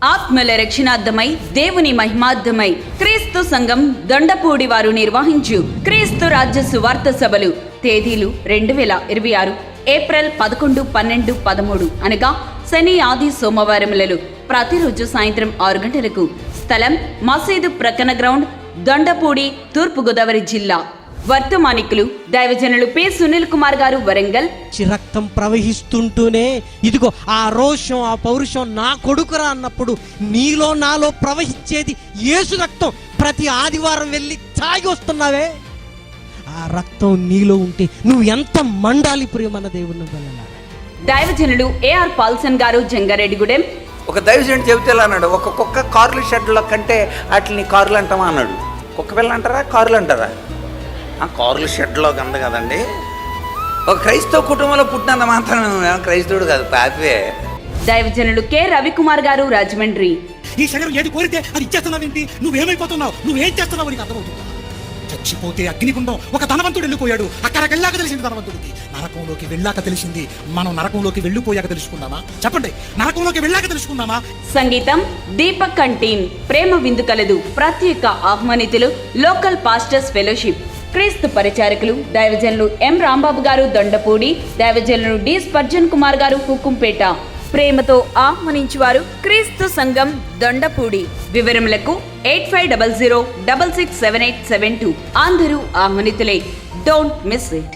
ఆత్మల రక్షణార్థమై దేవుని మహిమార్థమై క్రీస్తు సంఘం దొండపూడి వారు నిర్వహించు క్రీస్తు రాజ్య సువార్త సభలు తేదీలు 2026 ఏప్రిల్ 11, 12, 13 అనగా శని, ఆది, సోమవారములలో ప్రతిరోజు సాయంత్రం 6 గంటలకు. స్థలం మసీదు ప్రక్కన గ్రౌండ్, దొండపూడి, తూర్పుగోదావరి జిల్లా. వర్తమానికులు దైవజనులు పి. సునీల్ కుమార్ గారు, వరంగల్. రక్తం ప్రవహిస్తుంటూనే ఇదిగో ఆ రోషం, ఆ పౌరుషం నా కొడుకురా అన్నప్పుడు నీలో నాలో ప్రవహించేది యేసు రక్తం. ప్రతి ఆదివారం వెళ్ళి తాగి వస్తున్నావే, ఆ రక్తం నీలో ఉంటే నువ్వు ఎంత మండాలి ప్రియమన్న దేవుని వల్ల. దైవజనులు ఏఆర్ పాల్సన్ గారు, జంగారెడ్డిగూడెం. ఒక దైవజనుడు చెబితే అన్నాడు, ఒక కుక్క కార్లు షెడ్ల కంటే వాటిని కార్లు అంటామా అన్నాడు. కుక్క పిల్ల అంటారా, కార్లు అంటారా? కార్లు షెడ్లో కంద కదండి. ఒక క్రైస్తవ కుటుంబంలో పుట్టినంత మాత్రం క్రైస్తవుడు కాదు, పాపే. దైవజనులు కె. రవికుమార్ గారు, రాజమండ్రి. ఈ శరీరం ఏది కోరితే అది ఇచ్చేస్తున్నావేంటి? నువ్వేమైపోతున్నావు? నువ్వేం చేస్తున్నావు నీకు అర్థమవుతుందా? చచ్చిపోతే అగ్నిగుండం ఒక ధనవంతుడు వెళ్ళిపోయాడు, అక్కడికి వెళ్ళాక తెలిసింది ధనవంతుడికి. నరకంలోకి వెళ్ళాక తెలిసింది. మనం నరకంలోకి వెళ్ళిపోయాక తెలుసుకుందామా? చెప్పండి, నరకంలోకి వెళ్ళాక తెలుసుకుందామా? సంగీతం దీపక్ కంటీన్. ప్రేమ విందు కలదు. ప్రత్యేక ఆహ్వానితులు లోకల్ పాస్టర్స్ ఫెలోషిప్. క్రీస్తు పరిచారకులు దైవజనులు ఎం. రాంబాబు గారు, దొండపూడి. దైవజనులు డి. స్పర్జన్ కుమార్ గారు, హుకుంపేట. ప్రేమతో ఆహ్వానించువారు క్రీస్తు సంఘం దొండపూడి. వివరములకు 8500667872. అందరూ ఆహ్వానితులే. Don't miss it.